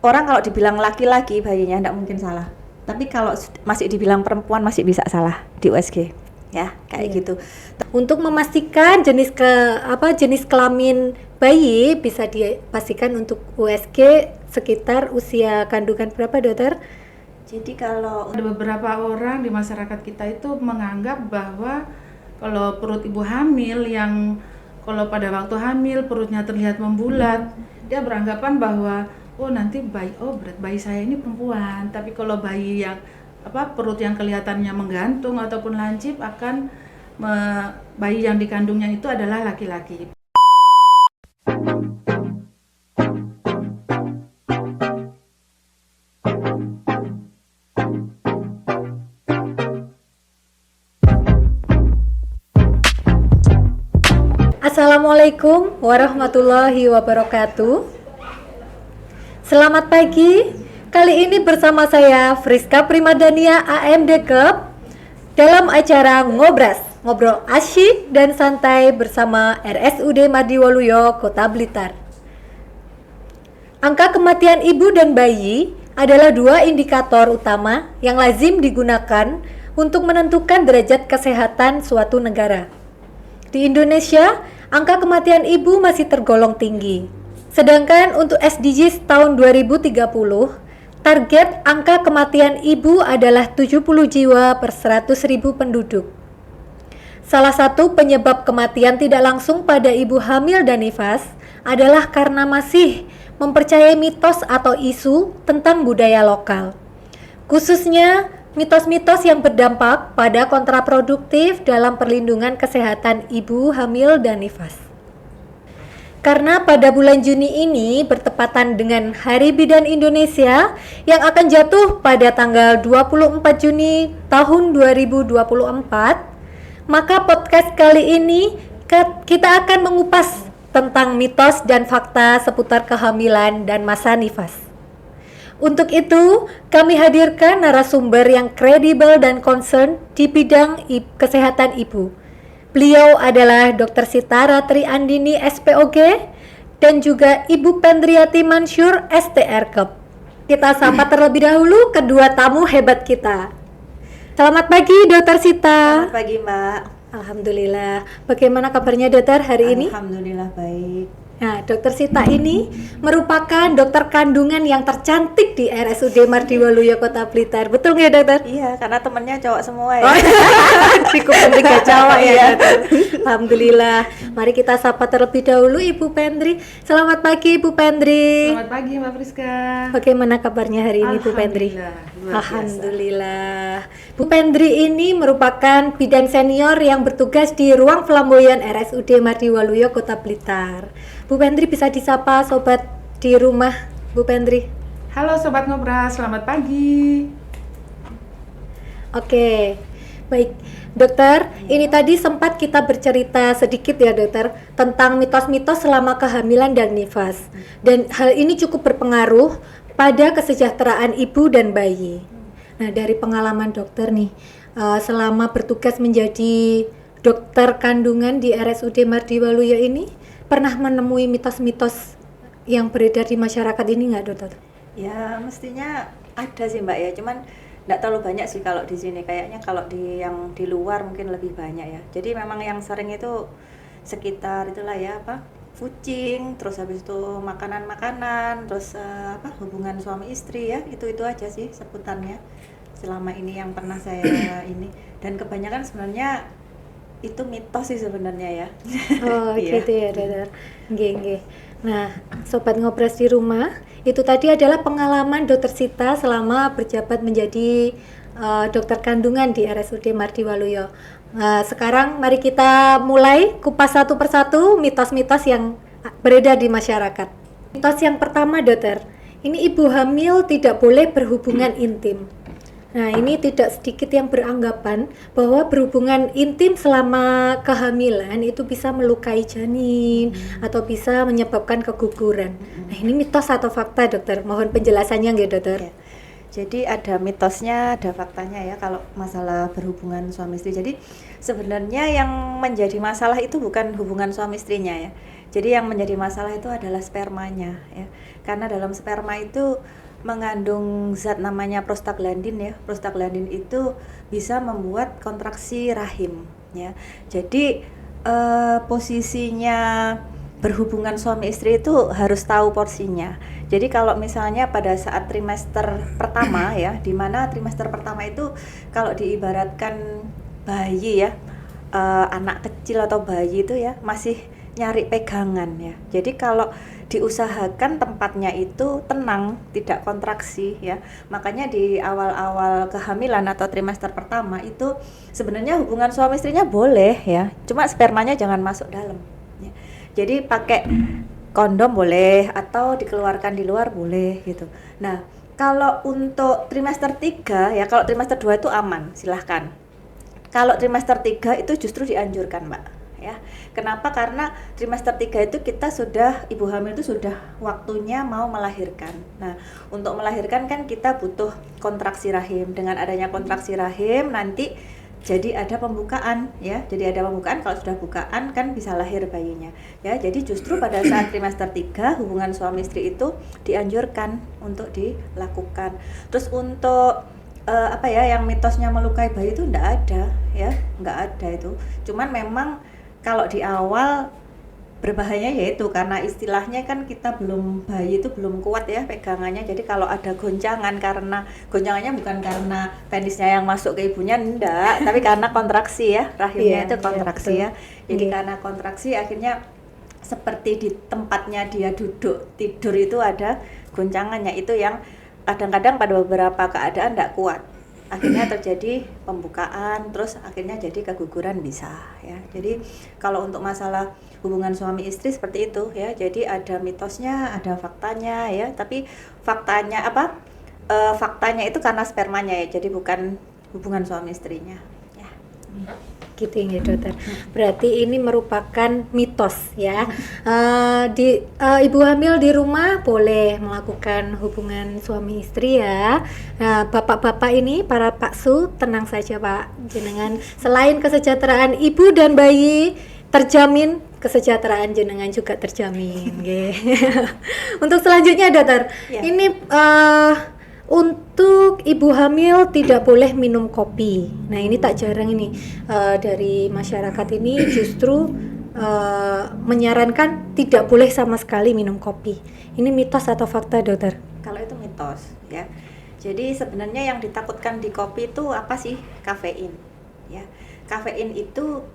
orang kalau dibilang laki-laki bayinya enggak mungkin salah. Tapi kalau masih dibilang perempuan masih bisa salah di USG. Ya, kayak gitu. Untuk memastikan jenis kelamin bayi bisa dipastikan untuk USG sekitar usia kandungan berapa, dokter? Jadi kalau ada beberapa orang di masyarakat kita itu menganggap bahwa kalau perut ibu hamil yang kalau pada waktu hamil perutnya terlihat membulat, dia beranggapan bahwa nanti berat bayi saya ini perempuan. Tapi kalau bayi yang perut yang kelihatannya menggantung ataupun lancip akan bayi yang dikandungnya itu adalah laki-laki. Assalamualaikum warahmatullahi wabarakatuh. Selamat pagi. Kali ini bersama saya Friska Primadania AMD Kep dalam acara Ngobrol asyik dan santai bersama RSUD Mardiwaluyo Kota Blitar. Angka kematian ibu dan bayi adalah dua indikator utama yang lazim digunakan untuk menentukan derajat kesehatan suatu negara. Di Indonesia, angka kematian ibu masih tergolong tinggi. Sedangkan untuk SDGs tahun 2030, target angka kematian ibu adalah 70 jiwa per 100.000 penduduk. Salah satu penyebab kematian tidak langsung pada ibu hamil dan nifas adalah karena masih mempercayai mitos atau isu tentang budaya lokal. Khususnya mitos-mitos yang berdampak pada kontraproduktif dalam perlindungan kesehatan ibu hamil dan nifas. Karena pada bulan Juni ini bertepatan dengan Hari Bidan Indonesia yang akan jatuh pada tanggal 24 Juni tahun 2024, maka podcast kali ini kita akan mengupas tentang mitos dan fakta seputar kehamilan dan masa nifas. Untuk itu, kami hadirkan narasumber yang kredibel dan concern di bidang kesehatan ibu. Beliau adalah Dr. Sitara Triandini SPOG dan juga Ibu Pendriati Mansur STR Kep. Kita sapa terlebih dahulu kedua tamu hebat kita. Selamat pagi Dr. Sita. Selamat pagi Mbak. Alhamdulillah. Bagaimana kabarnya dokter hari ini? Alhamdulillah baik. Nah, Dokter Sita ini merupakan dokter kandungan yang tercantik di RSUD Mardiwaluyo Kota Blitar. Betul nggak, dokter? Iya, karena temennya cowok semua ya. Cukup penting gak cowok ya, dokter. Alhamdulillah. Mari kita sapa terlebih dahulu Ibu Pendri. Selamat pagi, Ibu Pendri. Selamat pagi, Mbak Friska. Bagaimana kabarnya hari ini, Bu Pendri? Alhamdulillah. Bu Pendri ini merupakan bidan senior yang bertugas di ruang flamboyan RSUD Mardiwaluyo Kota Blitar. Bu Pendri bisa disapa sobat di rumah, Bu Pendri. Halo Sobat Ngobras, selamat pagi. Oke, baik. Dokter, ini tadi sempat kita bercerita sedikit ya dokter tentang mitos-mitos selama kehamilan dan nifas. Dan hal ini cukup berpengaruh pada kesejahteraan ibu dan bayi. Nah, dari pengalaman dokter nih, selama bertugas menjadi dokter kandungan di RSUD Mardiwaluyo ini, pernah menemui mitos-mitos yang beredar di masyarakat ini nggak, dokter? Ya, mestinya ada sih Mbak ya, cuman nggak terlalu banyak sih kalau di sini. Kayaknya kalau yang di luar mungkin lebih banyak ya. Jadi memang yang sering itu sekitar itulah ya, kucing, terus habis itu makanan-makanan, terus hubungan suami istri ya, itu aja sih sebutannya selama ini yang pernah saya ini. Dan kebanyakan sebenarnya itu mitos sih sebenarnya ya. Oh gitu ya dokter. Nggih. Nah, sobat ngobras di rumah, itu tadi adalah pengalaman dokter Sita selama berjabat menjadi dokter kandungan di RSUD Mardiwaluyo. Sekarang mari kita mulai kupas satu persatu mitos-mitos yang beredar di masyarakat. Mitos yang pertama dokter, ini ibu hamil tidak boleh berhubungan intim. Nah, ini tidak sedikit yang beranggapan bahwa berhubungan intim selama kehamilan itu bisa melukai janin atau bisa menyebabkan keguguran. Nah, ini mitos atau fakta, dokter? Mohon penjelasannya nggih, dokter? Ya. Jadi ada mitosnya, ada faktanya ya kalau masalah berhubungan suami istri. Jadi sebenarnya yang menjadi masalah itu bukan hubungan suami istrinya ya. Jadi yang menjadi masalah itu adalah spermanya ya. karena dalam sperma itu mengandung zat namanya prostaglandin ya. Prostaglandin itu bisa membuat kontraksi rahim ya. Jadi posisinya berhubungan suami istri itu harus tahu porsinya. Jadi kalau misalnya pada saat trimester pertama ya, di mana trimester pertama itu kalau diibaratkan bayi ya, anak kecil atau bayi itu ya masih nyari pegangan ya. Jadi kalau diusahakan tempatnya itu tenang, tidak kontraksi ya. Makanya di awal-awal kehamilan atau trimester pertama itu sebenarnya hubungan suami istrinya boleh ya, cuma spermanya jangan masuk dalam ya. Jadi pakai kondom boleh atau dikeluarkan di luar boleh gitu. Nah, kalau untuk trimester 3 ya, kalau trimester 2 itu aman, silahkan. Kalau trimester 3 itu justru dianjurkan, Mbak ya. Kenapa? Karena trimester 3 itu kita sudah, ibu hamil itu sudah waktunya mau melahirkan. Nah, untuk melahirkan kan kita butuh kontraksi rahim. Dengan adanya kontraksi rahim nanti jadi ada pembukaan ya. Jadi ada pembukaan, kalau sudah bukaan kan bisa lahir bayinya. Ya, jadi justru pada saat trimester 3 hubungan suami istri itu dianjurkan untuk dilakukan. Terus untuk apa ya, yang mitosnya melukai bayi itu enggak ada ya, enggak ada itu. Cuman memang kalau di awal berbahaya yaitu karena istilahnya kan kita belum, bayi itu belum kuat ya pegangannya. Jadi kalau ada goncangan, karena goncangannya bukan karena penisnya yang masuk ke ibunya, enggak, tapi karena kontraksi ya, rahimnya itu kontraksi ya. Jadi karena kontraksi akhirnya seperti di tempatnya dia duduk tidur itu ada goncangannya, itu yang kadang-kadang pada beberapa keadaan enggak kuat. Akhirnya terjadi pembukaan, terus akhirnya jadi keguguran bisa ya. Jadi kalau untuk masalah hubungan suami istri seperti itu ya. Jadi ada mitosnya, ada faktanya ya. Tapi faktanya apa? Faktanya itu karena spermanya ya. Jadi bukan hubungan suami istrinya. Ya. Gitu ya dokter. Berarti ini merupakan mitos ya. Ibu hamil di rumah boleh melakukan hubungan suami istri ya. Nah, bapak-bapak ini, para paksu, tenang saja Pak. Jenengan selain kesejahteraan ibu dan bayi terjamin, kesejahteraan jenengan juga terjamin. Untuk selanjutnya dokter, Ya. ini untuk ibu hamil tidak boleh minum kopi. Nah ini tak jarang ini dari masyarakat ini justru menyarankan tidak boleh sama sekali minum kopi. Ini mitos atau fakta dokter? Kalau itu mitos ya. Jadi sebenarnya yang ditakutkan di kopi itu apa sih? Kafein ya. Kafein itu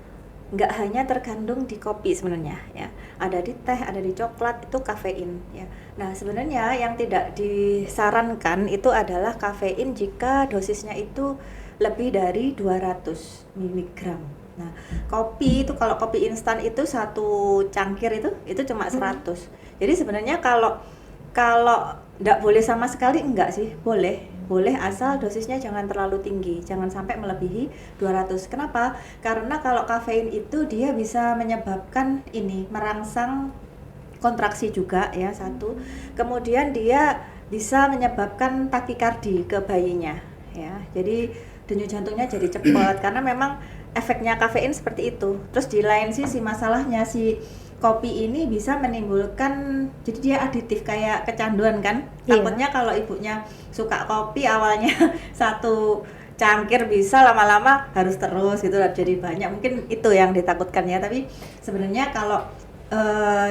nggak hanya terkandung di kopi sebenarnya ya, ada di teh, ada di coklat, itu kafein ya. Nah sebenarnya yang tidak disarankan itu adalah kafein jika dosisnya itu lebih dari 200 mg. Nah kopi itu, kalau kopi instan itu satu cangkir itu cuma 100. Jadi sebenarnya kalau nggak boleh sama sekali, enggak sih, boleh asal dosisnya jangan terlalu tinggi, jangan sampai melebihi 200. Kenapa? Karena kalau kafein itu dia bisa menyebabkan ini, merangsang kontraksi juga ya, satu. Kemudian dia bisa menyebabkan takikardi ke bayinya ya. Jadi denyut jantungnya jadi cepat karena memang efeknya kafein seperti itu. Terus di lain sisi masalahnya, si kopi ini bisa menimbulkan, jadi dia aditif kayak kecanduan kan. Takutnya kalau ibunya suka kopi awalnya satu cangkir, bisa lama-lama harus terus gitu, jadi banyak, mungkin itu yang ditakutkan ya. Tapi sebenarnya kalau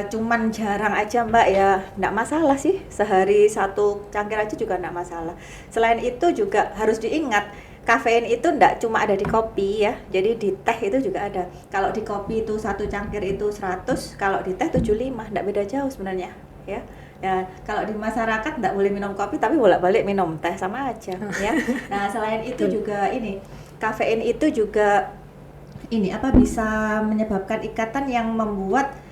cuman jarang aja Mbak ya enggak masalah sih, sehari satu cangkir aja juga enggak masalah. Selain itu juga harus diingat, kafein itu enggak cuma ada di kopi ya, jadi di teh itu juga ada. Kalau di kopi itu satu cangkir itu 100, kalau di teh 75, enggak beda jauh sebenarnya ya. Ya, kalau di masyarakat enggak boleh minum kopi tapi bolak-balik minum teh, sama aja ya. Nah, selain itu juga ini, kafein itu juga ini apa, bisa menyebabkan ikatan yang membuat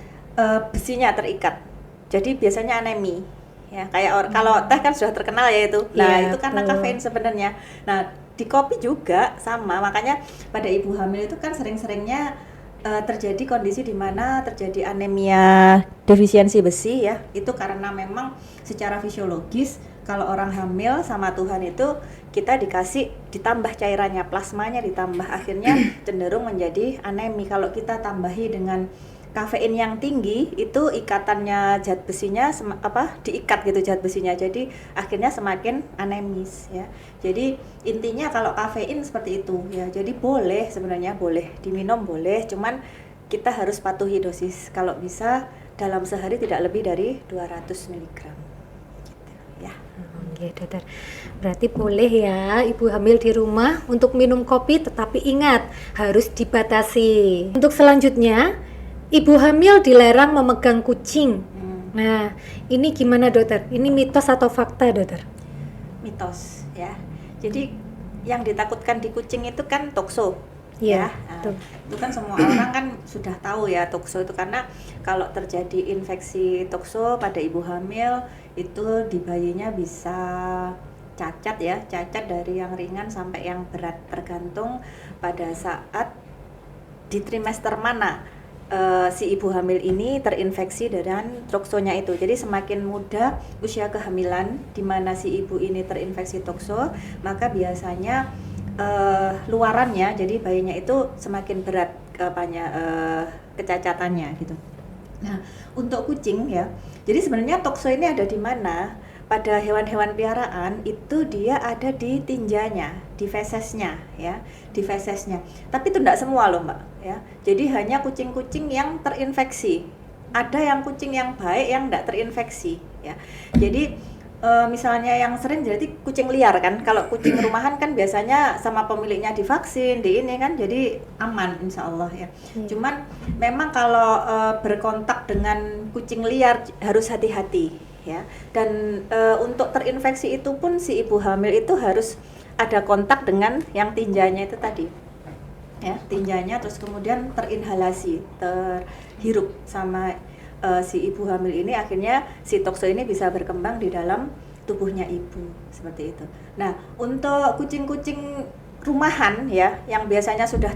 besinya terikat. Jadi biasanya anemi. Ya, kayak kalau teh kan sudah terkenal ya itu. Nah, itu karena kafein sebenarnya. Nah, di kopi juga sama, makanya pada ibu hamil itu kan sering-seringnya terjadi kondisi di mana terjadi anemia defisiensi besi ya. Itu karena memang secara fisiologis kalau orang hamil sama Tuhan itu kita ditambah cairannya, plasmanya ditambah, akhirnya cenderung menjadi anemi. Kalau kita tambahi dengan kafein yang tinggi itu ikatannya zat besinya diikat gitu zat besinya, jadi akhirnya semakin anemis ya. Jadi intinya kalau kafein seperti itu ya, jadi boleh sebenarnya, boleh diminum boleh, cuman kita harus patuhi dosis, kalau bisa dalam sehari tidak lebih dari 200 mg gitu ya. Oke, dokter. Berarti boleh ya ibu hamil di rumah untuk minum kopi, tetapi ingat harus dibatasi. Untuk selanjutnya, ibu hamil dilarang memegang kucing. Nah, ini gimana dokter? Ini mitos atau fakta dokter? Mitos ya. Jadi yang ditakutkan di kucing itu kan tokso. Iya, Nah, betul. itu kan semua orang kan sudah tahu ya tokso itu, karena kalau terjadi infeksi tokso pada ibu hamil itu di bayinya bisa cacat ya, cacat dari yang ringan sampai yang berat, tergantung pada saat di trimester mana si ibu hamil ini terinfeksi dengan toksonya itu. Jadi semakin muda usia kehamilan di mana si ibu ini terinfeksi tokso, maka biasanya luarannya, jadi bayinya itu semakin berat kecacatannya gitu. Nah, untuk kucing ya, jadi sebenarnya tokso ini ada di mana? Pada hewan-hewan piaraan itu dia ada di tinjanya, di fesesnya ya, di fesesnya. Tapi itu tidak semua loh Mbak ya. Jadi hanya kucing-kucing yang terinfeksi. Ada yang kucing yang baik yang tidak terinfeksi ya. Jadi misalnya yang sering jadi kucing liar kan, kalau kucing rumahan kan biasanya sama pemiliknya divaksin, di ini kan, jadi aman insya Allah ya. Cuman memang kalau berkontak dengan kucing liar harus hati-hati ya. Dan untuk terinfeksi itu pun si ibu hamil itu harus ada kontak dengan yang tinjanya itu tadi ya, tinjanya, terus kemudian terinhalasi, terhirup sama si ibu hamil ini, akhirnya si tokso ini bisa berkembang di dalam tubuhnya ibu seperti itu. Nah, untuk kucing-kucing rumahan ya yang biasanya sudah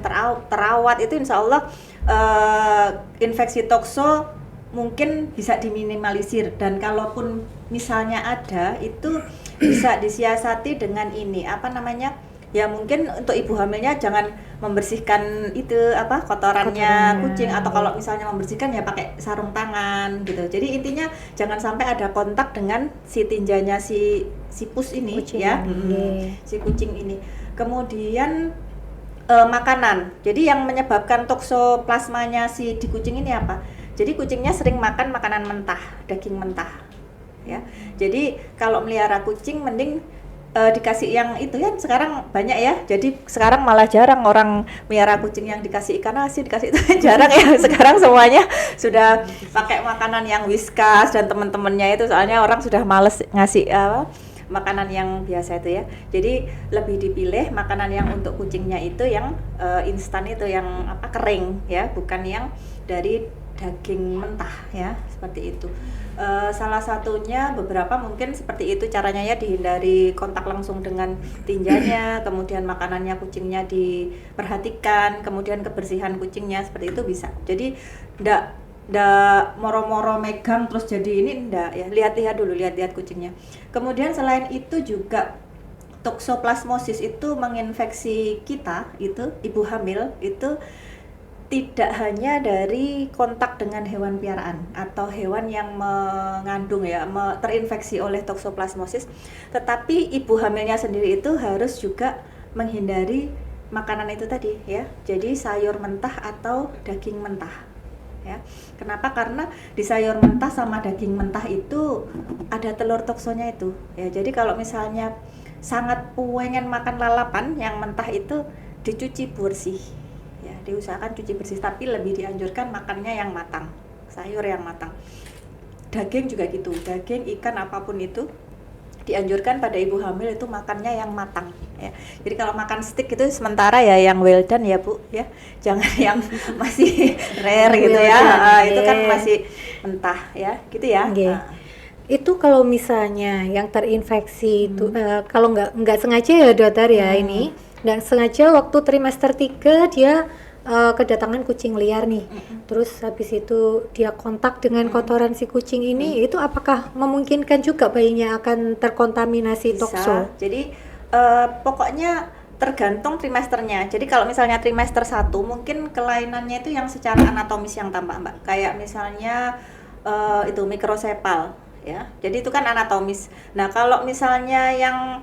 terawat itu insya Allah infeksi tokso mungkin bisa diminimalisir, dan kalaupun misalnya ada itu bisa disiasati dengan ini ya, mungkin untuk ibu hamilnya jangan membersihkan itu kotorannya kucing, atau kalau misalnya membersihkan ya pakai sarung tangan gitu. Jadi intinya jangan sampai ada kontak dengan si tinjanya si pus ini kucing ya, si kucing ini. Kemudian makanan. Jadi yang menyebabkan toksoplasmanya si di kucing ini apa? Jadi kucingnya sering makan makanan mentah, daging mentah ya. Jadi kalau melihara kucing mending dikasih yang itu ya, sekarang banyak ya, jadi sekarang malah jarang orang melihara kucing yang dikasih ikan asin, dikasih itu jarang ya. Sekarang semuanya sudah pakai makanan yang Whiskas dan teman-temannya itu, soalnya orang sudah males ngasih makanan yang biasa itu ya. Jadi lebih dipilih makanan yang untuk kucingnya itu yang instan itu, yang kering ya, bukan yang dari daging mentah ya, seperti itu. Salah satunya beberapa mungkin seperti itu caranya ya, dihindari kontak langsung dengan tinjanya, kemudian makanannya kucingnya diperhatikan, kemudian kebersihan kucingnya seperti itu bisa. Jadi ndak moro-moro megang terus jadi ini ndak ya, lihat-lihat dulu, lihat-lihat kucingnya. Kemudian selain itu juga toksoplasmosis itu menginfeksi kita, itu ibu hamil itu tidak hanya dari kontak dengan hewan piaraan atau hewan yang mengandung ya, terinfeksi oleh toksoplasmosis, tetapi ibu hamilnya sendiri itu harus juga menghindari makanan itu tadi ya. Jadi sayur mentah atau daging mentah ya. Kenapa? Karena di sayur mentah sama daging mentah itu ada telur toksonya itu ya. Jadi kalau misalnya sangat pengen makan lalapan yang mentah itu dicuci bersih ya, diusahakan cuci bersih, tapi lebih dianjurkan makannya yang matang, sayur yang matang. Daging juga gitu, daging, ikan, apapun itu dianjurkan pada ibu hamil itu makannya yang matang ya. Jadi kalau makan steak itu sementara ya yang well done ya Bu ya, jangan yang masih rare gitu ya, itu kan masih mentah ya gitu ya. Itu kalau misalnya yang terinfeksi itu kalau nggak sengaja ya dokter ya, ini nggak sengaja waktu trimester 3 dia kedatangan kucing liar nih, terus habis itu dia kontak dengan kotoran si kucing ini, itu apakah memungkinkan juga bayinya akan terkontaminasi bisa. tokso? Jadi pokoknya tergantung trimesternya. Jadi kalau misalnya trimester 1 mungkin kelainannya itu yang secara anatomis yang tampak Mbak. Kayak misalnya itu mikrosepal ya. Jadi itu kan anatomis. Nah, kalau misalnya yang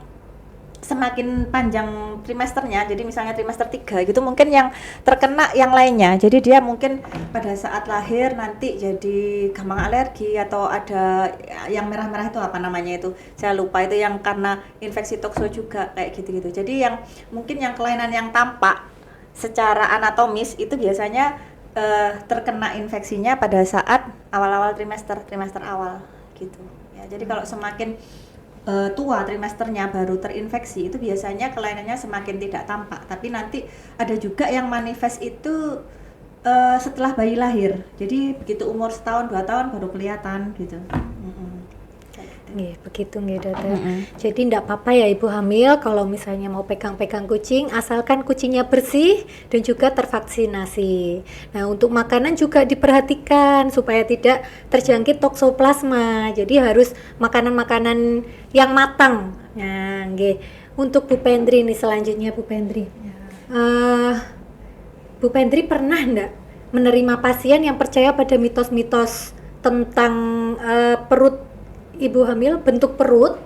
semakin panjang trimesternya, jadi misalnya trimester 3 gitu mungkin yang terkena yang lainnya. Jadi dia mungkin pada saat lahir nanti jadi gampang alergi atau ada yang merah-merah itu apa namanya itu. Saya lupa itu yang karena infeksi tokso juga kayak gitu-gitu. Jadi yang mungkin yang kelainan yang tampak secara anatomis itu biasanya terkena infeksinya pada saat awal-awal trimester awal gitu. Ya, jadi kalau semakin tua trimesternya baru terinfeksi itu biasanya kelainannya semakin tidak tampak, tapi nanti ada juga yang manifest itu setelah bayi lahir, jadi begitu umur 1-2 tahun baru kelihatan gitu. Nggih, begitu nggih dokter. Jadi enggak apa-apa ya ibu hamil kalau misalnya mau pegang-pegang kucing asalkan kucingnya bersih dan juga tervaksinasi. Nah, untuk makanan juga diperhatikan supaya tidak terjangkit toksoplasma. Jadi harus makanan-makanan yang matang. Nah, nggih. Untuk Bu Pendri nih selanjutnya Bu Pendri. Bu Pendri pernah enggak menerima pasien yang percaya pada mitos-mitos tentang perut ibu hamil, bentuk perut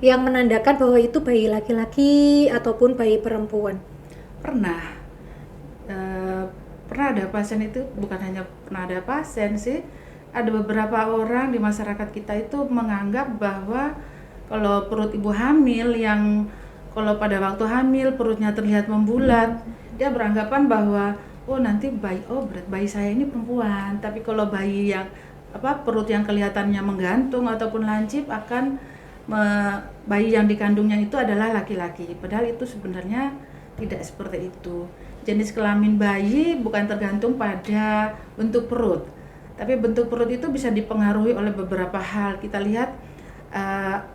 yang menandakan bahwa itu bayi laki-laki ataupun bayi perempuan? Pernah. Pernah ada pasien itu, bukan hanya pernah ada pasien sih, ada beberapa orang di masyarakat kita itu menganggap bahwa kalau perut ibu hamil yang kalau pada waktu hamil perutnya terlihat membulat, dia beranggapan bahwa oh nanti berat bayi saya ini perempuan. Tapi kalau bayi yang perut yang kelihatannya menggantung ataupun lancip akan bayi yang dikandungnya itu adalah laki-laki. Padahal itu sebenarnya tidak seperti itu. Jenis kelamin bayi bukan tergantung pada bentuk perut, tapi bentuk perut itu bisa dipengaruhi oleh beberapa hal. Kita lihat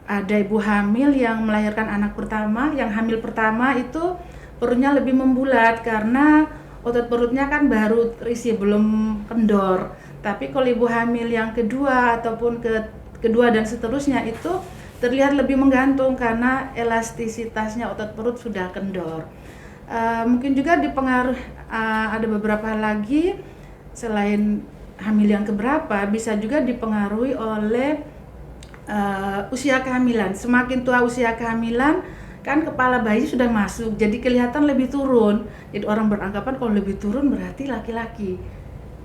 ada ibu hamil yang melahirkan anak pertama, yang hamil pertama itu perutnya lebih membulat karena otot perutnya kan baru terisi, belum kendor. Tapi kalau ibu hamil yang kedua ataupun kedua dan seterusnya itu terlihat lebih menggantung karena elastisitasnya otot perut sudah kendor. Mungkin juga dipengaruhi ada beberapa lagi selain hamil yang keberapa, bisa juga dipengaruhi oleh usia kehamilan. Semakin tua usia kehamilan kan kepala bayi sudah masuk, jadi kelihatan lebih turun. Jadi orang beranggapan kalau lebih turun berarti laki-laki.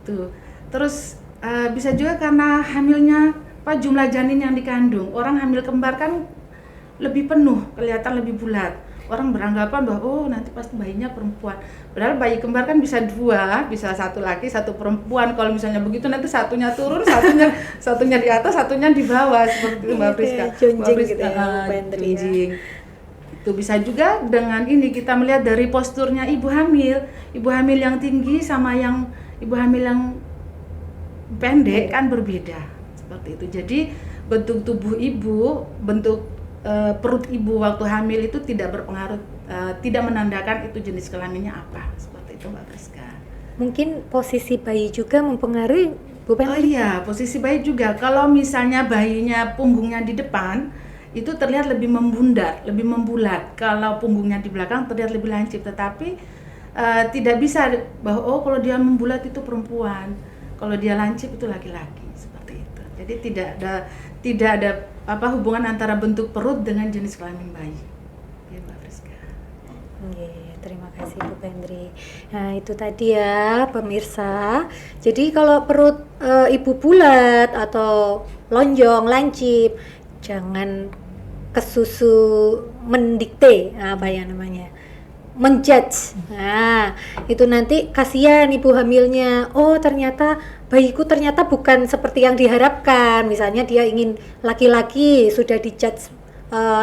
Tuh. Terus bisa juga karena hamilnya jumlah janin yang dikandung. Orang hamil kembar kan lebih penuh, kelihatan lebih bulat. Orang beranggapan bahwa oh nanti pasti bayinya perempuan. Padahal bayi kembar kan bisa dua, bisa satu laki, satu perempuan. Kalau misalnya begitu nanti satunya turun, satunya di atas, satunya di bawah seperti itu Mbak Priska. Junjing. Itu bisa juga dengan ini kita melihat dari posturnya ibu hamil. Ibu hamil yang tinggi sama yang ibu hamil yang pendek kan berbeda seperti itu. Jadi bentuk tubuh ibu, bentuk perut ibu waktu hamil itu tidak berpengaruh, tidak menandakan itu jenis kelaminnya apa, seperti itu Mbak Priska. Mungkin posisi bayi juga mempengaruhi Bu Pendri? Oh iya, posisi bayi juga. Kalau misalnya bayinya punggungnya di depan itu terlihat lebih membundar, lebih membulat. Kalau punggungnya di belakang terlihat lebih lancip, tetapi tidak bisa bahwa kalau dia membulat itu perempuan. Kalau dia lancip itu laki-laki, seperti itu. Jadi tidak ada hubungan antara bentuk perut dengan jenis kelamin bayi. Ya, Mbak Priska. Terima kasih Bu Pendri. Nah, itu tadi ya pemirsa. Jadi kalau perut ibu bulat atau lonjong, lancip, jangan kesusu mendikte menjudge. Nah, itu nanti kasihan ibu hamilnya. Oh, ternyata bayiku ternyata bukan seperti yang diharapkan. Misalnya dia ingin laki-laki, sudah dijudge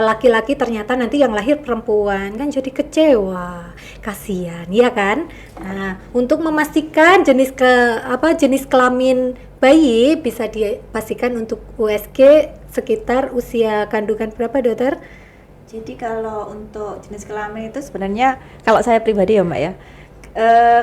laki-laki, ternyata nanti yang lahir perempuan, kan jadi kecewa. Kasihan, ya kan? Nah, untuk memastikan jenis kelamin bayi bisa dipastikan untuk USG sekitar usia kandungan berapa, Dokter? Jadi kalau untuk jenis kelamin itu sebenarnya kalau saya pribadi ya Mbak ya,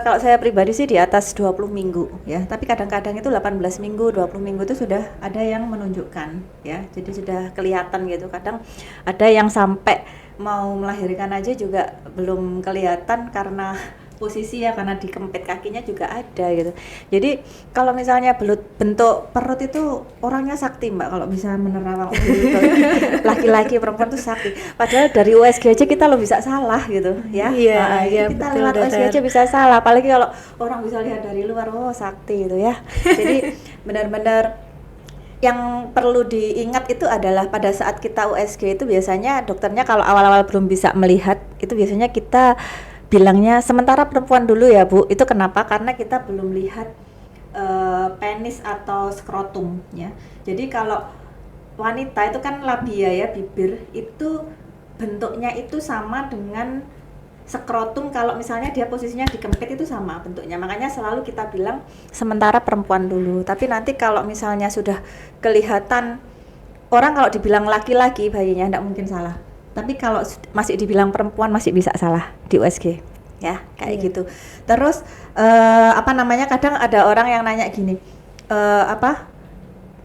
kalau saya pribadi sih di atas 20 minggu ya, tapi kadang-kadang itu 18 minggu, 20 minggu itu sudah ada yang menunjukkan ya, jadi sudah kelihatan gitu. Kadang ada yang sampai mau melahirkan aja juga belum kelihatan karena posisi ya, karena dikempit kakinya juga ada gitu. Jadi kalau misalnya bentuk perut itu orangnya sakti Mbak, kalau bisa menerawang gitu. Laki-laki perempuan tuh sakti. Padahal dari USG aja kita lo bisa salah gitu ya. Iya, Nah, iya, kita betul, lewat USG dokter. aja bisa salah. Apalagi kalau orang bisa lihat dari luar, oh sakti gitu ya. Jadi benar-benar yang perlu diingat itu adalah pada saat kita USG itu biasanya dokternya kalau awal-awal belum bisa melihat itu biasanya kita bilangnya sementara perempuan dulu ya Bu. Itu kenapa? Karena kita belum lihat penis atau skrotum ya. Jadi kalau wanita itu kan labia ya, bibir itu bentuknya itu sama dengan skrotum. Kalau misalnya dia posisinya dikempit itu sama bentuknya, makanya selalu kita bilang sementara perempuan dulu. Tapi nanti kalau misalnya sudah kelihatan, orang kalau dibilang laki-laki bayinya tidak mungkin salah, tapi kalau masih dibilang perempuan masih bisa salah di USG ya, kayak gitu. Terus kadang ada orang yang nanya gini,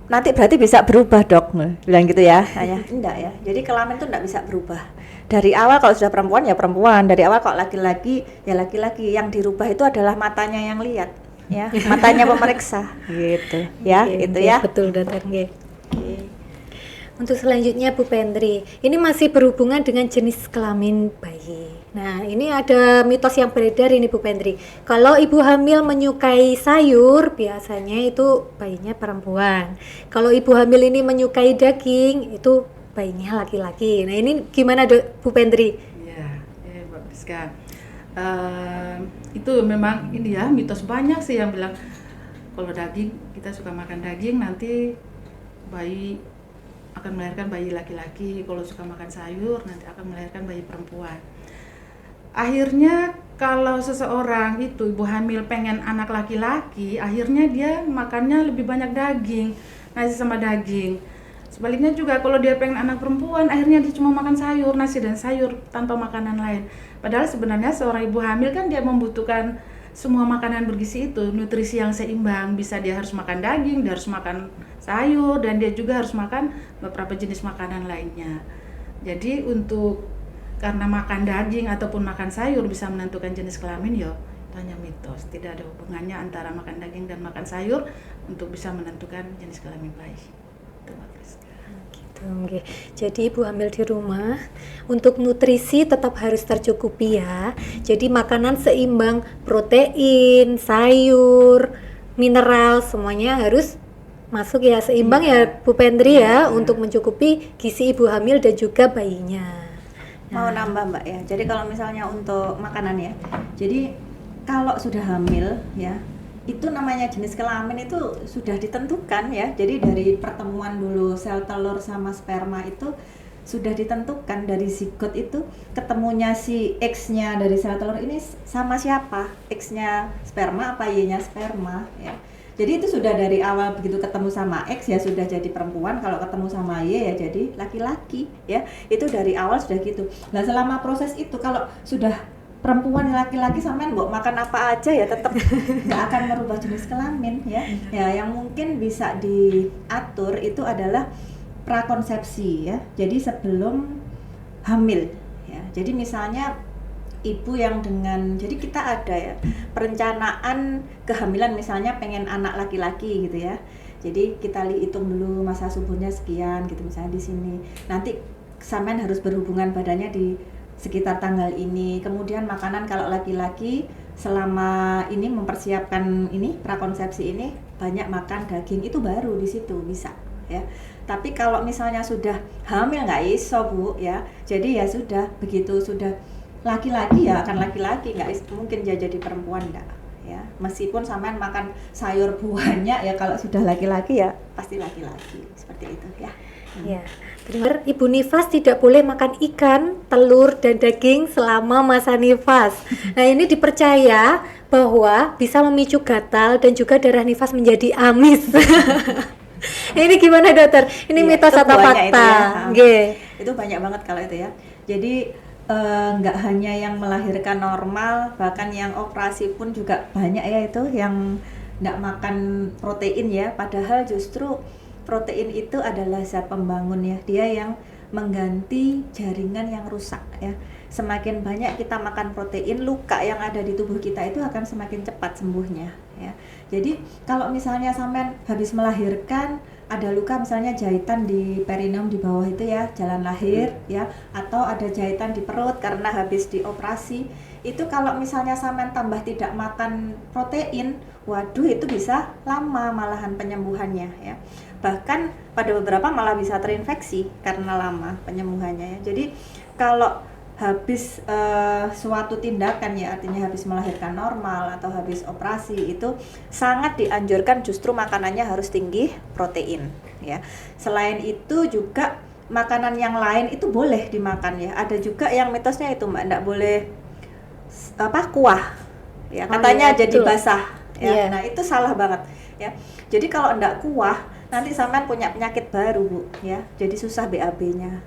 nanti berarti bisa berubah dok, bilang gitu ya. Enggak ya, jadi kelamin itu enggak bisa berubah dari awal. Kalau sudah perempuan ya perempuan, dari awal kalau laki-laki ya laki-laki. Yang dirubah itu adalah matanya yang lihat ya, matanya pemeriksa gitu ya. Itu ya, betul dokter. Untuk selanjutnya Bu Pendri, ini masih berhubungan dengan jenis kelamin bayi. Nah, ini ada mitos yang beredar ini Bu Pendri. Kalau ibu hamil menyukai sayur, biasanya itu bayinya perempuan. Kalau ibu hamil ini menyukai daging, itu bayinya laki-laki. Nah, ini gimana Bu Pendri? Ya, Mbak Priska. Itu memang ini ya, mitos banyak sih yang bilang kalau daging, kita suka makan daging, nanti bayi akan melahirkan bayi laki-laki. Kalau suka makan sayur, nanti akan melahirkan bayi perempuan. Akhirnya kalau seseorang itu ibu hamil pengen anak laki-laki, akhirnya dia makannya lebih banyak daging, nasi sama daging. Sebaliknya juga kalau dia pengen anak perempuan, akhirnya dia cuma makan sayur, nasi dan sayur tanpa makanan lain. Padahal sebenarnya seorang ibu hamil kan dia membutuhkan semua makanan bergizi itu, nutrisi yang seimbang. Bisa dia harus makan daging, dia harus makan sayur, dan dia juga harus makan beberapa jenis makanan lainnya. Jadi karena makan daging ataupun makan sayur bisa menentukan jenis kelamin, ya itu hanya mitos. Tidak ada hubungannya antara makan daging dan makan sayur untuk bisa menentukan jenis kelamin bayi. Oke. Jadi ibu hamil di rumah untuk nutrisi tetap harus tercukupi ya. Jadi makanan seimbang, protein, sayur, mineral semuanya harus masuk ya, seimbang ya Bu Pendri ya, untuk mencukupi gizi ibu hamil dan juga bayinya. Mau nambah Mbak ya. Jadi kalau misalnya untuk makanan ya. Jadi kalau sudah hamil ya, itu namanya jenis kelamin itu sudah ditentukan ya. Jadi dari pertemuan dulu sel telur sama sperma itu sudah ditentukan. Dari zigot itu ketemunya si X-nya dari sel telur ini sama siapa, X-nya sperma apa Y-nya sperma ya. Jadi itu sudah dari awal begitu ketemu sama X ya sudah jadi perempuan, kalau ketemu sama Y ya jadi laki-laki ya. Itu dari awal sudah gitu. Nah selama proses itu kalau sudah perempuan laki-laki sampean mau makan apa aja ya tetap nggak akan merubah jenis kelamin ya. Ya yang mungkin bisa diatur itu adalah prakonsepsi ya. Jadi sebelum hamil ya. Jadi misalnya ibu yang jadi kita ada ya perencanaan kehamilan, misalnya pengen anak laki-laki gitu ya. Jadi kita hitung dulu masa suburnya sekian gitu misalnya di sini. Nanti sampean harus berhubungan badannya di sekitar tanggal ini. Kemudian makanan kalau laki-laki selama ini mempersiapkan ini prakonsepsi ini banyak makan daging, itu baru di situ bisa ya. Tapi kalau misalnya sudah hamil nggak iso Bu ya. Jadi ya sudah begitu sudah laki-laki ya akan laki-laki, nggak mungkin dia jadi perempuan enggak ya. Meskipun sampean makan sayur buahnya ya, kalau sudah laki-laki ya pasti laki-laki, seperti itu ya. Ya, benar. Ibu nifas tidak boleh makan ikan, telur, dan daging selama masa nifas. Nah, ini dipercaya bahwa bisa memicu gatal dan juga darah nifas menjadi amis. Ini gimana dokter? Ini Ya, mitos itu atau banyak fakta? itu ya. Itu banyak banget kalau itu ya. Jadi nggak hanya yang melahirkan normal, bahkan yang operasi pun juga banyak ya itu yang nggak makan protein ya. Padahal justru protein itu adalah zat pembangun ya. Dia yang mengganti jaringan yang rusak ya. Semakin banyak kita makan protein, luka yang ada di tubuh kita itu akan semakin cepat sembuhnya ya. Jadi kalau misalnya sampean habis melahirkan ada luka, misalnya jahitan di perineum di bawah itu ya, jalan lahir ya, atau ada jahitan di perut karena habis dioperasi, itu kalau misalnya sampean tambah tidak makan protein, waduh itu bisa lama malahan penyembuhannya ya. Bahkan pada beberapa malah bisa terinfeksi karena lama penyembuhannya ya. Jadi kalau habis suatu tindakan ya, artinya habis melahirkan normal atau habis operasi, itu sangat dianjurkan justru makanannya harus tinggi protein ya. Selain itu juga makanan yang lain itu boleh dimakan ya. Ada juga yang mitosnya itu Mbak, enggak boleh kuah ya, katanya jadi basah ya. Nah itu salah banget ya. Jadi kalau enggak kuah nanti sampean punya penyakit baru Bu ya, jadi susah BAB-nya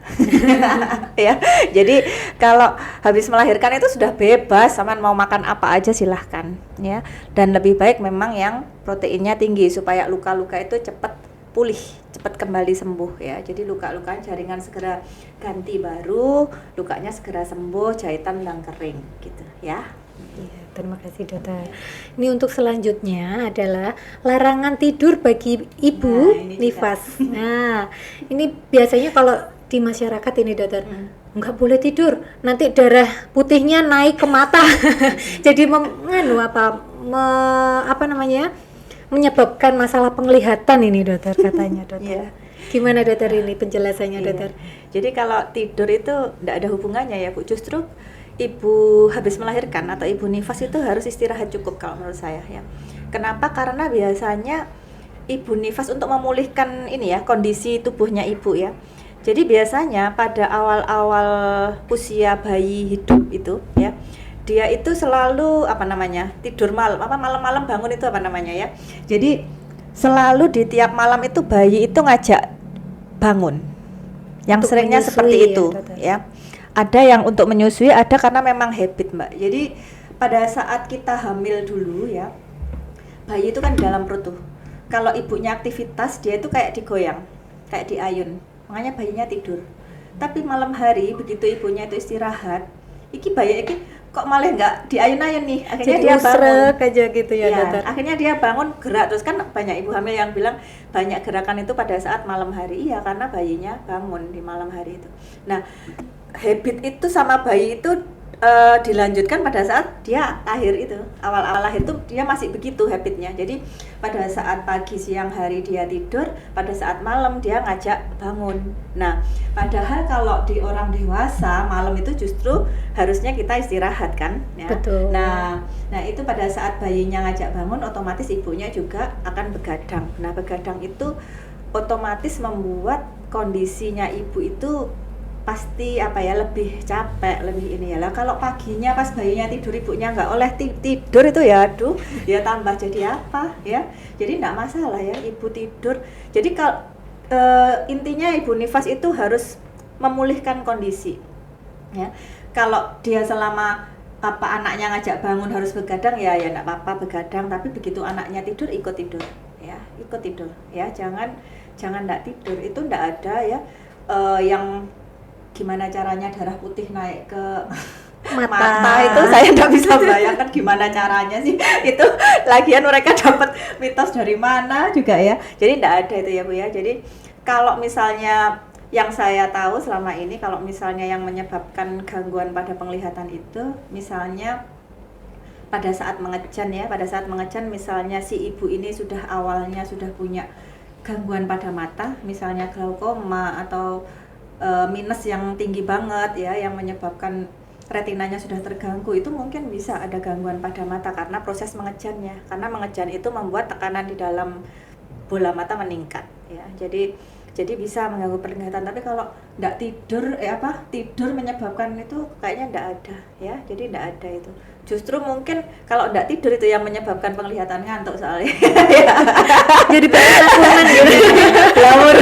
ya. Jadi kalau habis melahirkan itu sudah bebas, sampean mau makan apa aja silahkan ya, dan lebih baik memang yang proteinnya tinggi supaya luka-luka itu cepat pulih, cepat kembali sembuh ya. Jadi luka-luka jaringan segera ganti baru, lukanya segera sembuh, jahitan hilang kering gitu ya. Iya, terima kasih dokter. Ini untuk selanjutnya adalah larangan tidur bagi ibu nifas. Nah, ini biasanya kalau di masyarakat ini dokter, nggak boleh tidur, nanti darah putihnya naik ke mata. Jadi menyebabkan masalah penglihatan ini dokter katanya dokter. Gimana dokter ini penjelasannya dokter? Jadi kalau tidur itu nggak ada hubungannya ya Bu, justru ibu habis melahirkan atau ibu nifas itu harus istirahat cukup kalau menurut saya ya. Kenapa? Karena biasanya ibu nifas untuk memulihkan ini ya, kondisi tubuhnya ibu ya. Jadi biasanya pada awal-awal usia bayi hidup itu ya, dia itu selalu tidur malam, malam-malam bangun itu ya. Jadi selalu di tiap malam itu bayi itu ngajak bangun. Yang untuk seringnya seperti itu ya. Ada yang untuk menyusui, ada karena memang habit Mbak. Jadi pada saat kita hamil dulu ya, bayi itu kan dalam perut tuh. Kalau ibunya aktivitas, dia itu kayak digoyang, kayak diayun. Makanya bayinya tidur. Tapi malam hari begitu ibunya itu istirahat, bayi kok malah nggak diayun-ayun nih. Akhirnya jadi dia bangun aja gitu ya dokter. Akhirnya dia bangun gerak terus, kan banyak ibu hamil yang bilang banyak gerakan itu pada saat malam hari. Iya, karena bayinya bangun di malam hari itu. Nah, habit itu sama bayi itu dilanjutkan pada saat dia lahir itu. Awal-awal lahir itu dia masih begitu habitnya. Jadi pada saat pagi, siang hari dia tidur, pada saat malam dia ngajak bangun. Nah, padahal kalau di orang dewasa malam itu justru harusnya kita istirahat kan ya. Betul. Nah itu pada saat bayinya ngajak bangun, otomatis ibunya juga akan begadang. Nah, begadang itu otomatis membuat kondisinya ibu itu pasti lebih capek, lebih ini ya lah. Kalau paginya pas bayinya tidur, ibunya nggak oleh tidur itu ya, aduh, ya tambah jadi apa ya. Jadi nggak masalah ya ibu tidur. Jadi kalau intinya ibu nifas itu harus memulihkan kondisi ya. Kalau dia selama anaknya ngajak bangun harus begadang ya nggak apa-apa begadang, tapi begitu anaknya tidur ikut tidur ya. Jangan nggak tidur, itu nggak ada ya yang gimana caranya darah putih naik ke mata itu saya nggak bisa bayangkan gimana caranya sih itu. Lagian mereka dapat mitos dari mana juga ya. Jadi nggak ada itu ya Bu ya. Jadi kalau misalnya yang saya tahu selama ini, kalau misalnya yang menyebabkan gangguan pada penglihatan itu misalnya pada saat mengejan ya, pada saat mengejan misalnya si ibu ini awalnya sudah punya gangguan pada mata, misalnya glaukoma atau minus yang tinggi banget ya, yang menyebabkan retinanya sudah terganggu, itu mungkin bisa ada gangguan pada mata karena proses mengejannya. Karena mengejan itu membuat tekanan di dalam bola mata meningkat ya. Jadi bisa mengganggu penglihatan. Tapi kalau enggak tidur menyebabkan itu kayaknya enggak ada ya. Jadi enggak ada itu. Justru mungkin kalau enggak tidur itu yang menyebabkan penglihatan ngantuk soalnya. Jadi penglihatan gitu. Lamur.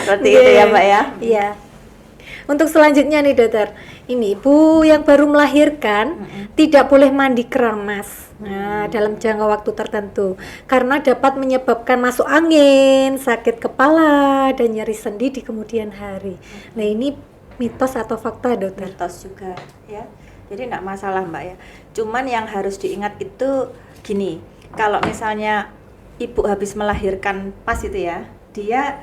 Seperti itu ya Mbak ya. Iya. Untuk selanjutnya nih dokter, ini ibu yang baru melahirkan tidak boleh mandi keramas. Nah, dalam jangka waktu tertentu karena dapat menyebabkan masuk angin, sakit kepala dan nyeri sendi di kemudian hari. Nah, ini mitos atau fakta dokter? Mitos juga ya. Jadi enggak masalah Mbak ya. Cuman yang harus diingat itu gini, kalau misalnya ibu habis melahirkan pas itu ya, dia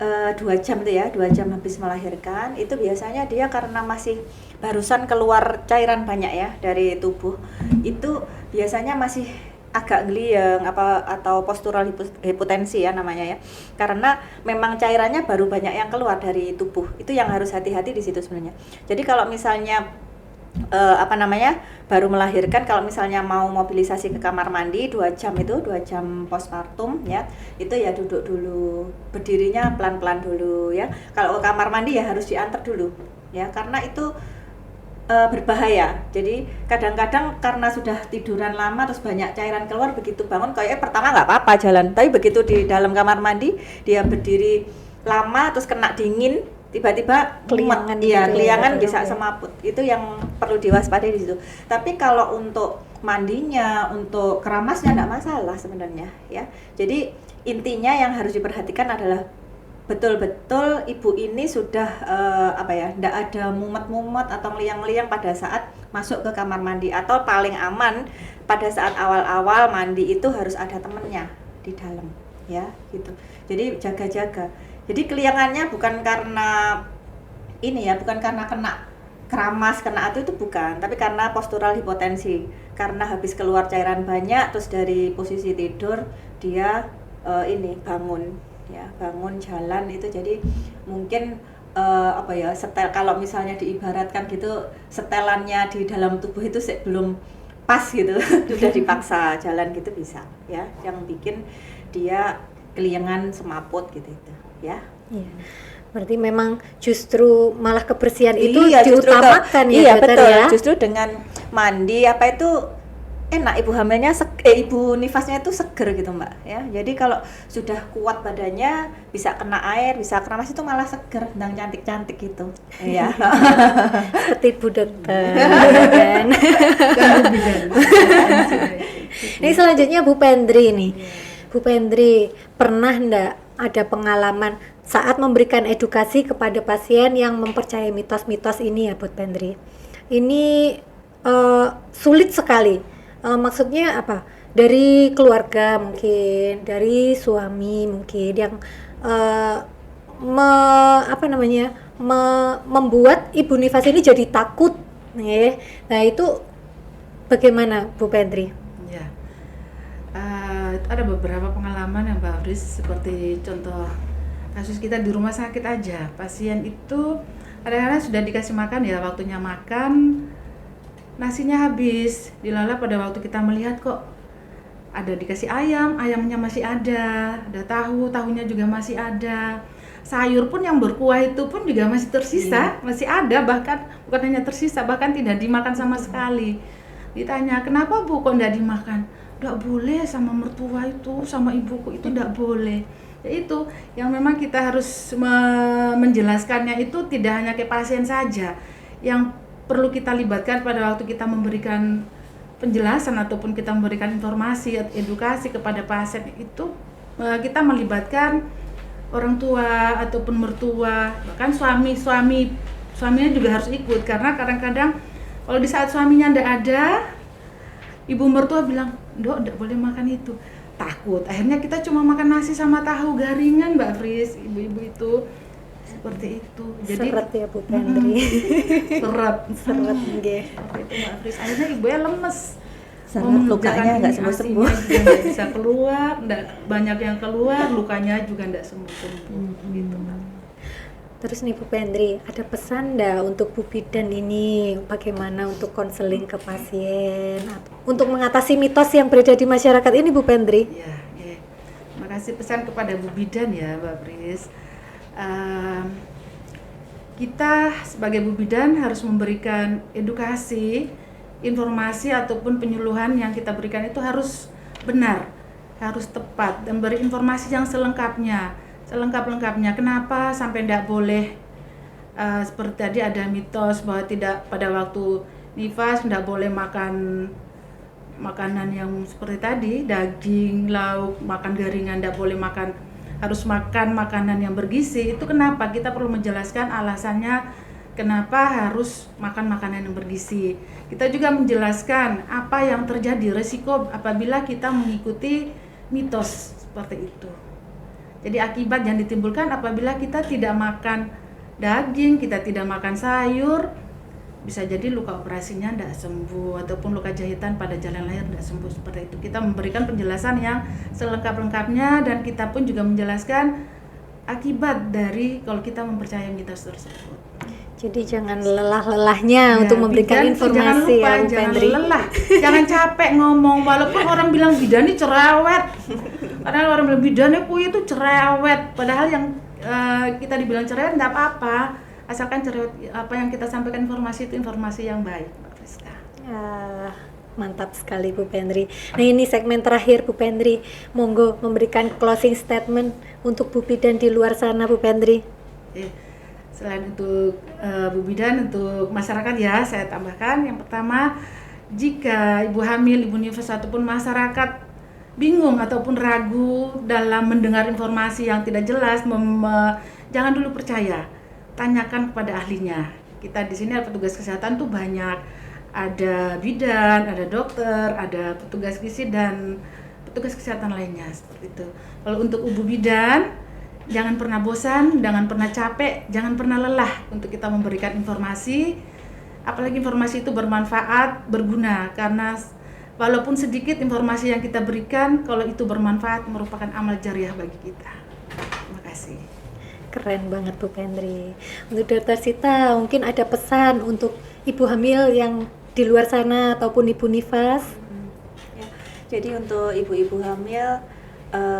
2 jam tuh ya, 2 jam habis melahirkan itu biasanya dia karena masih barusan keluar cairan banyak ya dari tubuh, itu biasanya masih agak geliang atau postural hipotensi ya namanya ya, karena memang cairannya baru banyak yang keluar dari tubuh. Itu yang harus hati-hati di situ sebenarnya. Jadi kalau misalnya baru melahirkan, kalau misalnya mau mobilisasi ke kamar mandi 2 jam itu 2 jam postpartum ya, itu ya duduk dulu, berdirinya pelan-pelan dulu ya. Kalau ke kamar mandi ya harus diantar dulu ya, karena itu berbahaya. Jadi kadang-kadang karena sudah tiduran lama terus banyak cairan keluar, begitu bangun kayaknya pertama nggak apa-apa jalan, tapi begitu di dalam kamar mandi dia berdiri lama terus kena dingin, tiba-tiba Keliangan keliangan bisa semaput. Itu yang perlu diwaspadai di situ. Tapi kalau untuk mandinya, untuk keramasnya enggak masalah sebenarnya ya. Jadi intinya yang harus diperhatikan adalah betul-betul ibu ini sudah enggak ada mumet-mumet atau ngeliang-ngeliang pada saat masuk ke kamar mandi, atau paling aman pada saat awal-awal mandi itu harus ada temennya di dalam ya gitu. Jadi jaga-jaga. Jadi keliangannya bukan karena ini ya, bukan karena kena keramas, kena itu bukan, tapi karena postural hipotensi. Karena habis keluar cairan banyak, terus dari posisi tidur dia bangun ya, bangun jalan itu. Jadi mungkin setel, kalau misalnya diibaratkan gitu, setelannya di dalam tubuh itu belum pas gitu, sudah dipaksa jalan gitu bisa ya, yang bikin dia keliangan semaput gitu itu. Ya. Iya. Berarti memang justru malah kebersihan itu Iya, diutamakan ya, iya, dokter betul. ya. Justru dengan mandi itu enak, ibu hamilnya ibu nifasnya itu seger gitu Mbak ya. Jadi kalau sudah kuat badannya, bisa kena air, bisa keramas, itu malah seger dan cantik-cantik gitu. Iya. Seperti Bu dokter kan. Ini selanjutnya Bu Pendri nih. Bu Pendri, pernah enggak ada pengalaman saat memberikan edukasi kepada pasien yang mempercayai mitos-mitos ini ya Bu Pendri? Ini sulit sekali. Maksudnya apa? Dari keluarga mungkin, dari suami mungkin yang membuat ibu nifas ini jadi takut, ya. Nah itu bagaimana Bu Pendri? Ya, ada beberapa pengalaman yang Mbak Fris, seperti contoh kasus kita di rumah sakit aja. Pasien itu kadang-kadang sudah dikasih makan ya, waktunya makan, nasinya habis. Dilala pada waktu kita melihat kok ada dikasih ayam, ayamnya masih ada tahu, tahunya juga masih ada. Sayur pun yang berkuah itu pun juga masih tersisa, masih ada, bahkan bukan hanya tersisa, bahkan tidak dimakan sama sekali. Ditanya, kenapa Bu kok tidak dimakan? Tidak boleh, sama mertua itu, sama ibuku itu tidak boleh. Ya itu yang memang kita harus menjelaskannya, itu tidak hanya ke pasien saja. Yang perlu kita libatkan pada waktu kita memberikan penjelasan ataupun kita memberikan informasi, edukasi kepada pasien itu, kita melibatkan orang tua ataupun mertua, bahkan suaminya juga harus ikut, karena kadang-kadang kalau di saat suaminya tidak ada, ibu mertua bilang, "Dok, tidak boleh makan itu." Takut, akhirnya kita cuma makan nasi sama tahu garingan, Mbak Fris. Ibu-ibu itu seperti itu. Jadi seret ya Bu Pendri. seret nggih. Seperti itu Mbak Fris. Akhirnya ibunya lemes. Sangat lukanya nggak sembuh-sembuh. Nggak bisa keluar, banyak yang keluar, lukanya juga nggak sembuh-sembuh. Gitu Mbak. Terus nih Bu Pendri, ada pesan nggak untuk Bu Bidan ini, bagaimana untuk konseling ke pasien, untuk mengatasi mitos yang beredar di masyarakat ini Bu Pendri? Ya. Terima kasih pesan kepada Bu Bidan ya Mbak Fris. Kita sebagai Bu Bidan harus memberikan edukasi, informasi ataupun penyuluhan yang kita berikan itu harus benar, harus tepat, dan beri informasi yang selengkap-lengkapnya. Kenapa sampai tidak boleh seperti tadi ada mitos bahwa tidak pada waktu nifas tidak boleh makan makanan yang seperti tadi, daging, lauk, makan garingan, tidak boleh makan, harus makan makanan yang bergizi. Itu kenapa? Kita perlu menjelaskan alasannya kenapa harus makan makanan yang bergizi. Kita juga menjelaskan apa yang terjadi, resiko apabila kita mengikuti mitos seperti itu. Jadi akibat yang ditimbulkan apabila kita tidak makan daging, kita tidak makan sayur, bisa jadi luka operasinya tidak sembuh ataupun luka jahitan pada jalan lahir tidak sembuh seperti itu. Kita memberikan penjelasan yang selengkap-lengkapnya dan kita pun juga menjelaskan akibat dari kalau kita mempercayai mitos tersebut. Jadi jangan lelah-lelahnya untuk memberikan informasi ya, Bu Pendri. Jangan lelah, jangan capek ngomong walaupun orang bilang bidan ini cerewet. Padahal orang bilang bidan itu cerewet, padahal yang kita dibilang cerewet tidak apa-apa, asalkan cerewet apa yang kita sampaikan informasi itu informasi yang baik, Mbak Friska. Mantap sekali Bu Pendri. Nah ini segmen terakhir Bu Pendri, monggo memberikan closing statement untuk Bu bidan di luar sana Bu Pendri. Selain untuk Bu bidan, untuk masyarakat ya saya tambahkan yang pertama, jika ibu hamil, ibu nifas ataupun masyarakat bingung ataupun ragu dalam mendengar informasi yang tidak jelas, jangan dulu percaya, tanyakan kepada ahlinya. Kita di sini ada petugas kesehatan tuh banyak, ada bidan, ada dokter, ada petugas gizi dan petugas kesehatan lainnya seperti itu. Kalau untuk ibu bidan, jangan pernah bosan, jangan pernah capek, jangan pernah lelah untuk kita memberikan informasi, apalagi informasi itu bermanfaat, berguna, karena walaupun sedikit informasi yang kita berikan, kalau itu bermanfaat merupakan amal jariah bagi kita. Terima kasih. Keren banget Bu Pendri. Untuk Dokter Sita, mungkin ada pesan untuk ibu hamil yang di luar sana ataupun ibu nifas? Ya, jadi untuk ibu-ibu hamil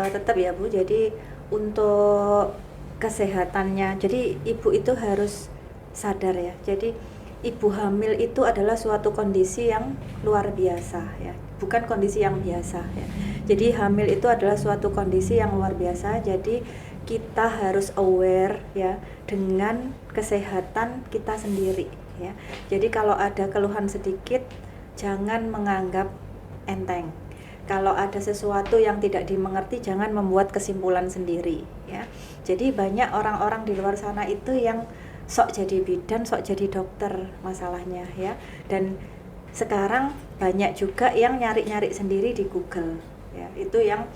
tetap ya Bu, jadi untuk kesehatannya, jadi ibu itu harus sadar ya. Jadi ibu hamil itu adalah suatu kondisi yang luar biasa ya, bukan kondisi yang biasa ya. Jadi hamil itu adalah suatu kondisi yang luar biasa. Jadi kita harus aware ya dengan kesehatan kita sendiri ya. Jadi kalau ada keluhan sedikit jangan menganggap enteng. Kalau ada sesuatu yang tidak dimengerti jangan membuat kesimpulan sendiri ya. Jadi banyak orang-orang di luar sana itu yang sok jadi bidan, sok jadi dokter masalahnya ya. Dan sekarang banyak juga yang nyari-nyari sendiri di Google ya. Itu yang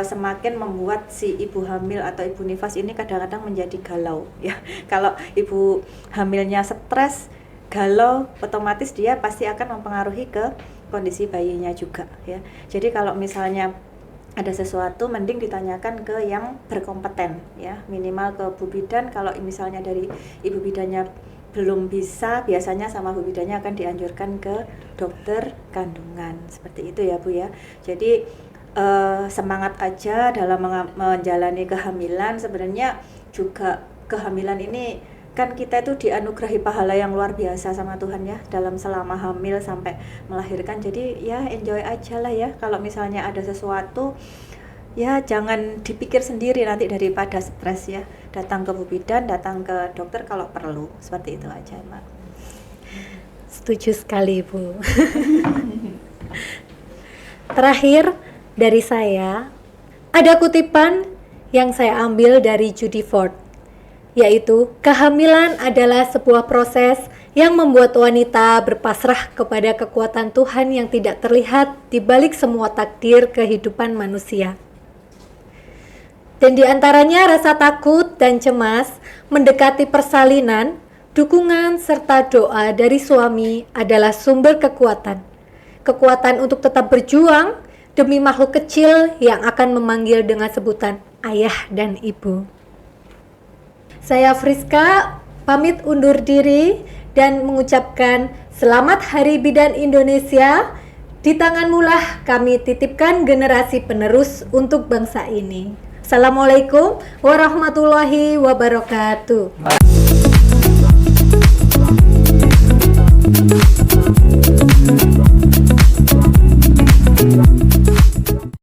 semakin membuat si ibu hamil atau ibu nifas ini kadang-kadang menjadi galau ya. Kalau ibu hamilnya stres, galau, otomatis dia pasti akan mempengaruhi ke kondisi bayinya juga ya. Jadi kalau misalnya ada sesuatu mending ditanyakan ke yang berkompeten ya, minimal ke Bu bidan. Kalau misalnya dari ibu bidannya belum bisa, biasanya sama Bu bidannya akan dianjurkan ke dokter kandungan seperti itu ya Bu ya. Jadi semangat aja dalam menjalani kehamilan. Sebenarnya juga kehamilan ini kan kita itu dianugerahi pahala yang luar biasa sama Tuhan ya dalam selama hamil sampai melahirkan. Jadi ya enjoy aja lah ya. Kalau misalnya ada sesuatu ya jangan dipikir sendiri nanti daripada stres ya. Datang ke Bu bidan, datang ke dokter kalau perlu. Seperti itu aja Mbak. Setuju sekali Bu. Terakhir dari saya ada kutipan yang saya ambil dari Judy Ford, yaitu kehamilan adalah sebuah proses yang membuat wanita berpasrah kepada kekuatan Tuhan yang tidak terlihat di balik semua takdir kehidupan manusia. Dan di antaranya rasa takut dan cemas mendekati persalinan, dukungan serta doa dari suami adalah sumber kekuatan. Kekuatan untuk tetap berjuang demi makhluk kecil yang akan memanggil dengan sebutan ayah dan ibu. Saya Friska pamit undur diri dan mengucapkan selamat Hari Bidan Indonesia. Di tanganmulah kami titipkan generasi penerus untuk bangsa ini. Assalamualaikum warahmatullahi wabarakatuh.